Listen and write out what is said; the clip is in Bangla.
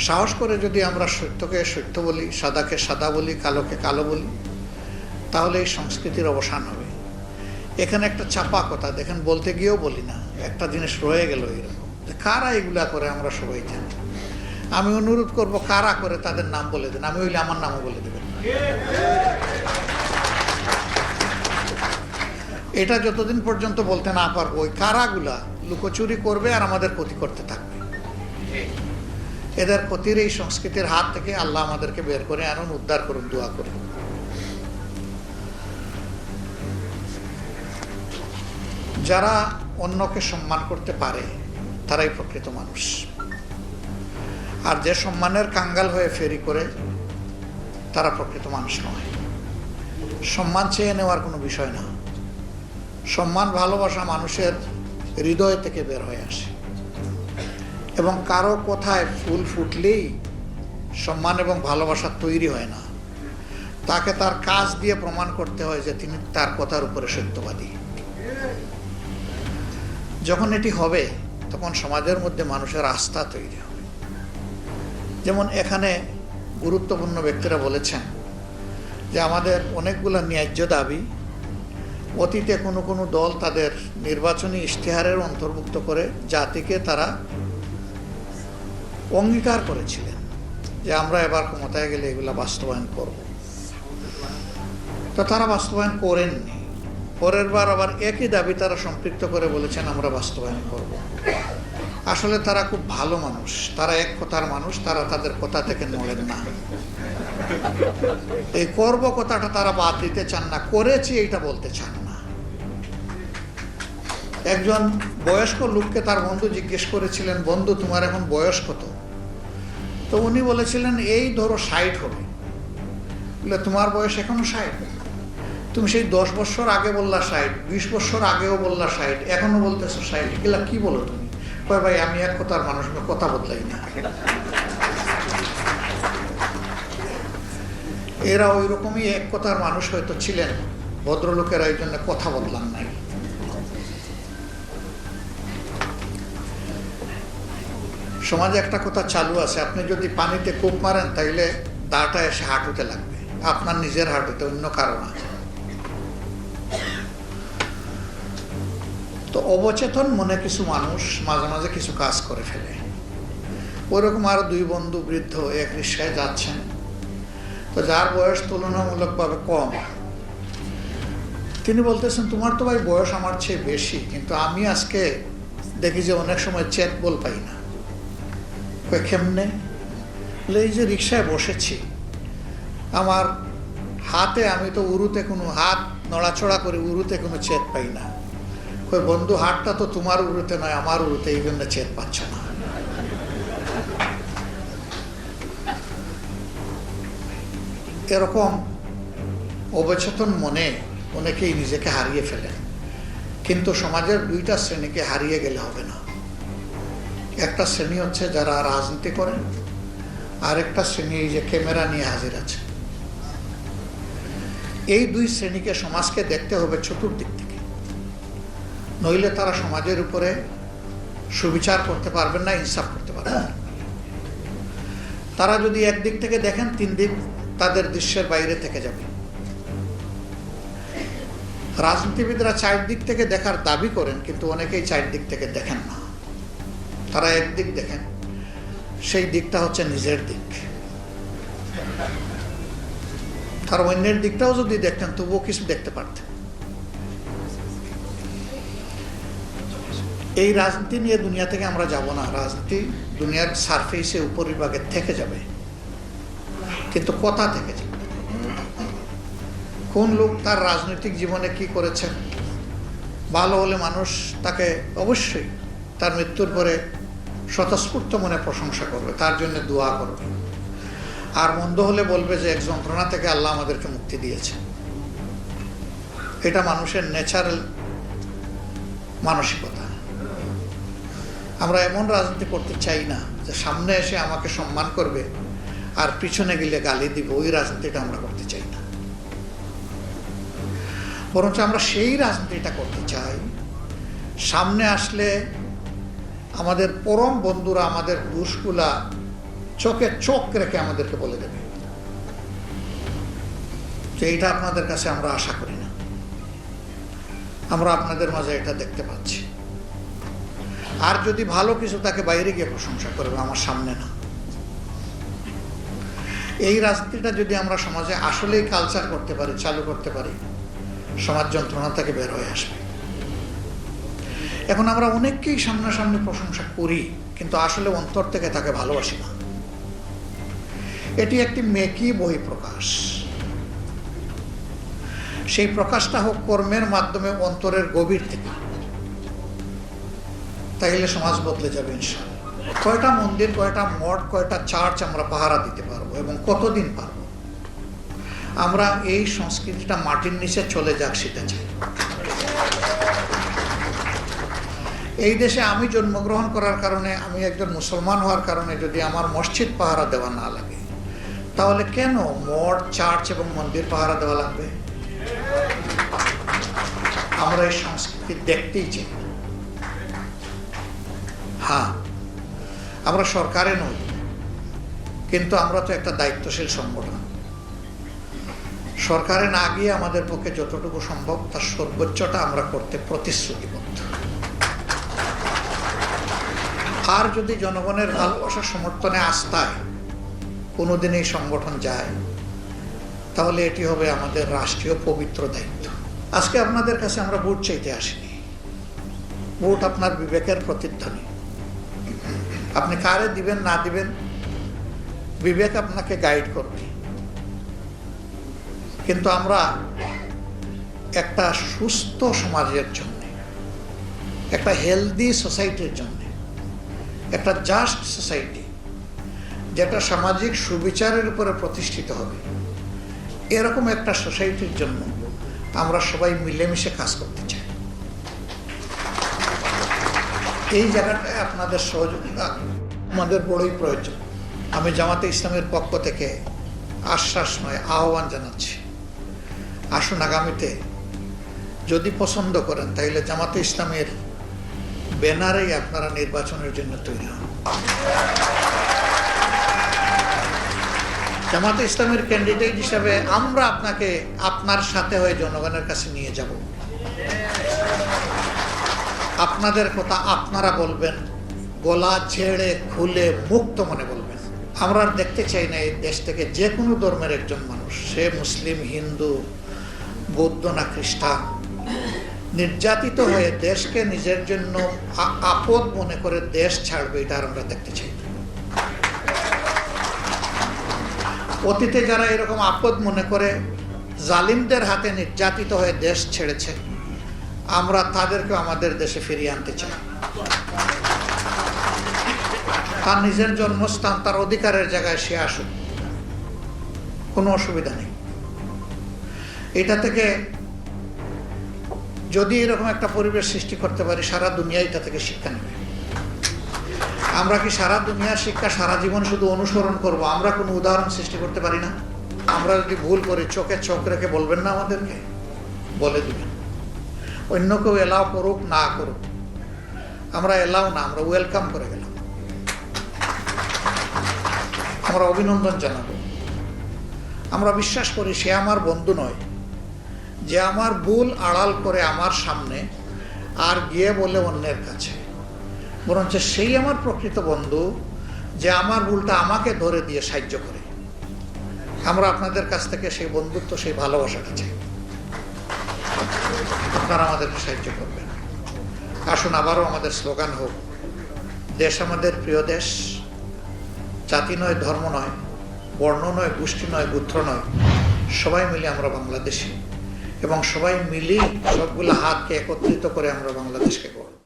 সাহস করে যদি আমরা সত্যকে সত্য বলি, সাদাকে সাদা বলি, কালোকে কালো বলি, তাহলে এই সংস্কৃতির অবসান হবে। এখানে একটা চাপা কথা দেখেন, বলতে গিয়েও বলি না, একটা জিনিস রয়ে গেল এরকম, কারা এগুলা করে আমরা সবাই জানি। আমি অনুরোধ করব, কারা করে তাদের নাম বলে দেন, আমি হইলে আমার নামও বলে দেবেন। এটা যতদিন পর্যন্ত বলতে না পারবো, ওই কারাগুলা লুকোচুরি করবে আর আমাদের ক্ষতি করতে থাকবে। এদের ক্ষতির এই সংস্কৃতির হাত থেকে আল্লাহ আমাদেরকে বের করে আনুন, উদ্ধার করুন, দোয়া করুন। যারা অন্যকে সম্মান করতে পারে তারাই প্রকৃত মানুষ। আর যে সম্মানের কাঙ্গাল হয়ে ফেরি করে তারা প্রকৃত মানুষ নয়। সম্মান চেয়ে নেওয়ার কোনো বিষয় না। সম্মান ভালোবাসা মানুষের হৃদয় থেকে বের হয়ে আসে, এবং কারো কথায় ফুল ফুটলেই সম্মান এবং ভালোবাসা তৈরি হয় না। তাকে তার কাজ দিয়ে প্রমাণ করতে হয় যে তিনি তার কথার উপরে সত্যবাদী। যখন এটি হবে তখন সমাজের মধ্যে মানুষের আস্থা তৈরি হবে। যেমন এখানে গুরুত্বপূর্ণ ব্যক্তিরা বলেছেন যে আমাদের অনেকগুলো ন্যায্য দাবি অতীতে কোনো কোনো দল তাদের নির্বাচনী ইশতেহারের অন্তর্ভুক্ত করে জাতিকে তারা অঙ্গীকার করেছিলেন যে আমরা এবার ক্ষমতায় গেলে এগুলা বাস্তবায়ন করব। তো তারা বাস্তবায়ন করেননি। পরের বার আবার একই দাবি তারা সম্পৃক্ত করে বলেছেন আমরা বাস্তবায়ন করব। আসলে তারা খুব ভালো মানুষ, তারা এক কথার মানুষ, তারা তাদের কথা থেকে নড়েন না। এই করব কথাটা তারা বাদ দিতে চান না, করেছি এইটা বলতে চান না। একজন বয়স্ক লোককে তার বন্ধু জিজ্ঞেস করেছিলেন, বন্ধু তোমার এখন বয়স কত? তো উনি বলেছিলেন এই ধরো 60 হবে। বলে তোমার বয়স এখনো 60? তুমি সেই 10 বছর আগে বললা 60, 20 বছর আগেও বললা 60, এখনো বলতেছো 60, এগুলা কি বলো তুমি? কয় ভাই আমি এক কথার মানুষ, কথা বদলাই না। এরা ওই রকমই এক কথার মানুষ হয়তো ছিলেন, ভদ্রলোকেরা এই জন্য কথা বদলান নাই। সমাজে একটা কথা চালু আছে, আপনি যদি পানিতে কূপ মারেন তাইলে দাটা এসে হাঁটুতে লাগবে, আপনার নিজের হাঁটুতে, অন্য কারো না। তো অবচেতন মনে কিছু মানুষ মাঝে মাঝে কিছু কাজ করে ফেলে। ওইরকম আরো 2 বন্ধু বৃদ্ধ এক রিক্সায় যাচ্ছেন। তো যার বয়স তুলনামূলকভাবে কম, তিনি বলতেছেন তোমার তো ভাই বয়স আমার চেয়ে বেশি, কিন্তু আমি আজকে দেখি যে অনেক সময় চেত বল পাই না। কেমনে? এই যে রিক্সায় বসেছি, আমার হাতে, আমি তো উরুতে কোনো হাত নড়াচড়া করে উরুতে কোনো চেত পাই না। কই বন্ধু হাতটা তো তোমার উরুতে নয়, আমার উরুতে, এই জন্য চেত পাচ্ছ না। এরকম অবচেতন মনে অনেকেই নিজেকে হারিয়ে ফেলেন। কিন্তু সমাজের 2টা শ্রেণীকে হারিয়ে গেলে হবে না। একটা শ্রেণী হচ্ছে যারা রাজনীতি করেন, আর একটা শ্রেণী এই যে ক্যামেরা নিয়ে হাজির আছে। এই 2 শ্রেণীকে সমাজকে দেখতে হবে চতুর্দিক থেকে, নইলে তারা সমাজের উপরে সুবিচার করতে পারবেন না, ইনসাফ করতে পারবেন না। তারা যদি একদিক থেকে দেখেন, 3 দিক তাদের দৃশ্যের বাইরে থেকে যাবে। রাজনীতিবিদরা 4 দিক থেকে দেখার দাবি করেন, কিন্তু অনেকেই 4 দিক থেকে দেখেন না। তারা একদিক দেখেন, সেই দিকটা হচ্ছে নিজের দিক। তার অন্যের দিকটাও যদি দেখতেন তবুও কিছু দেখতে পারতেন। এই রাজনীতি নিয়ে দুনিয়া থেকে আমরা যাব না। রাজনীতি দুনিয়ার সারফেসে উপরিভাগে থেকে যাবে, কিন্তু কথা থেকে যাবে। কোন লোক তার রাজনৈতিক জীবনে কি করেছেন, ভালো হলে মানুষ তাকে অবশ্যই তার মৃত্যুর পরে স্বতঃস্ফূর্ত মনে প্রশংসা করবে, তার জন্য দোয়া করবে। আর মন্দ হলে বলবে যে এক যন্ত্রণা থেকে আল্লাহ আমাদেরকে মুক্তি দিয়েছে। এটা মানুষের ন্যাচারাল মানসিকতা। আমরা এমন রাজনীতি করতে চাই না যে সামনে এসে আমাকে সম্মান করবে আর পিছনে গেলে গালি দিব। ওই রাজনীতিটা আমরা করতে চাই না। বরঞ্চ আমরা সেই রাজনীতিটা করতে চাই, সামনে আসলে আমাদের পরম বন্ধুরা আমাদের দোষগুলা চোখে চোখ রেখে আমাদেরকে বলে দেবে। তো এইটা আপনাদের কাছে আমরা আশা করি না। আমরা আপনাদের মাঝে এটা দেখতে পাচ্ছি। আর যদি ভালো কিছু তাকে বাইরে গিয়ে প্রশংসা করবে, আমার সামনে না। এই রাজনীতিটা যদি আমরা সমাজে আসলেই কালচার করতে পারি, চালু করতে পারি, সমাজ যন্ত্রণা থেকে বের হয়ে আসবে। এখন আমরা অনেককেই সামনাসামনি প্রশংসা করি, কিন্তু আসলে অন্তর থেকে তাকে ভালোবাসি না। এটি একটি মেকি বহিঃপ্রকাশ। সেই প্রকাশটা হোক কর্মের মাধ্যমে, অন্তরের গভীর থেকে। তাইলে সমাজ বদলে যাবে ইনশাআল্লাহ। কয়টা মন্দির, কয়টা মঠ, কয়টা চার্চ আমরা পাহারা দিতে পারবো এবং কতদিন পারবো? আমরা এই সংস্কৃতিটা মাটির নিচে চলে যাক সেটা চাই। এই দেশে আমি জন্মগ্রহণ করার কারণে, আমি একজন মুসলমান হওয়ার কারণে যদি আমার মসজিদ পাহারা দেওয়া না লাগে, তাহলে কেন মঠ, চার্চ এবং মন্দির পাহারা দেওয়া লাগবে? আমরা এই সংস্কৃতি দেখতেই চাই। হ্যাঁ, আমরা সরকারে নই, কিন্তু আমরা তো একটা দায়িত্বশীল সংগঠন। সরকারে না গিয়ে আমাদের পক্ষে যতটুকু সম্ভব তার সর্বোচ্চটা আমরা করতে প্রতিশ্রুতিবদ্ধ। আর যদি জনগণের ভালোবাসা, সমর্থনে, আস্থায় কোনোদিন এই সংগঠন যায়, তাহলে এটি হবে আমাদের রাষ্ট্রীয় পবিত্র দায়িত্ব। আজকে আপনাদের কাছে আমরা ভোট চাইতে আসিনি। ভোট আপনার বিবেকের প্রতিধ্বনি। আপনি কারে দিবেন না দিবেন, বিবেক আপনাকে গাইড করবে। কিন্তু আমরা একটা সুস্থ সমাজের জন্য, একটা হেলদি সোসাইটির জন্য, একটা জাস্ট সোসাইটি যেটা সামাজিক সুবিচারের উপরে প্রতিষ্ঠিত হবে, এরকম একটা সোসাইটির জন্য আমরা সবাই মিলেমিশে কাজ করতে চাই। এই জায়গাটায় আপনাদের সহযোগিতা আমাদের বড়ই প্রয়োজন। আমি জামাতে ইসলামের পক্ষ থেকে আশ্বাস নয়, আহ্বান জানাচ্ছি, আসুন আগামীতে যদি পছন্দ করেন তাহলে জামাতে ইসলামের ব্যানারেই আপনারা নির্বাচনের জন্য তৈরি হন। জামাতে ইসলামের ক্যান্ডিডেট হিসাবে আমরা আপনাকে আপনার সাথে হয়ে জনগণের কাছে নিয়ে যাব। আপনাদের কথা আপনারা বলবেন, গলা ঝেড়ে খুলে মুক্ত মনে বলবেন। আমরা দেখতে চাই না এই দেশ থেকে যে কোনো ধর্মের একজন মানুষ, সে মুসলিম, হিন্দু, বৌদ্ধ না খ্রিস্টান, নির্যাতিত হয়ে দেশকে নিজের জন্য আপদ মনে করে দেশ ছাড়বে, এটা আমরা দেখতে চাই। অতীতে যারা এরকম আপদ মনে করে জালিমদের হাতে নির্যাতিত হয়ে দেশ ছেড়েছে, আমরা তাদেরকে আমাদের দেশে ফিরিয়ে আনতে চাই। তার নিজের জন্মস্থান, তার অধিকারের জায়গায় সে আসুক, কোনো অসুবিধা নেই। এটা থেকে যদি এরকম একটা পরিবেশ সৃষ্টি করতে পারি, সারা দুনিয়া এটা থেকে শিক্ষা নেবে। আমরা কি সারা দুনিয়ার শিক্ষা সারা জীবন শুধু অনুসরণ করব? আমরা কোনো উদাহরণ সৃষ্টি করতে পারি না? আমরা যদি ভুল করি, চোখে চোখ রেখে বলবেন না আমাদেরকে? বলে দিবেন। অন্য কেউ এলাও করুক না করুক, আমরা এলাও না, আমরা ওয়েলকাম করে গেলাম। আমরা অভিনন্দন জানাবো। আমরা বিশ্বাস করি সে আমার বন্ধু নয় যে আমার ভুল আড়াল করে আমার সামনে আর গিয়ে বলে অন্যের কাছে, বরঞ্চ সেই আমার প্রকৃত বন্ধু যে আমার ভুলটা আমাকে ধরে দিয়ে সাহায্য করে। আমরা আপনাদের কাছ থেকে সেই বন্ধুত্ব, সেই ভালোবাসাটা চাই। আপনারা আমাদেরকে সাহায্য করবেন। আসুন আবারও আমাদের স্লোগান হোক, দেশ আমাদের প্রিয় দেশ, জাতি নয়, ধর্ম নয়, বর্ণ নয়, গোষ্ঠী নয়, গোত্র নয়, সবাই মিলে আমরা বাংলাদেশি, এবং সবাই মিলেই সবগুলো হাতকে একত্রিত করে আমরা বাংলাদেশকে গড়ব।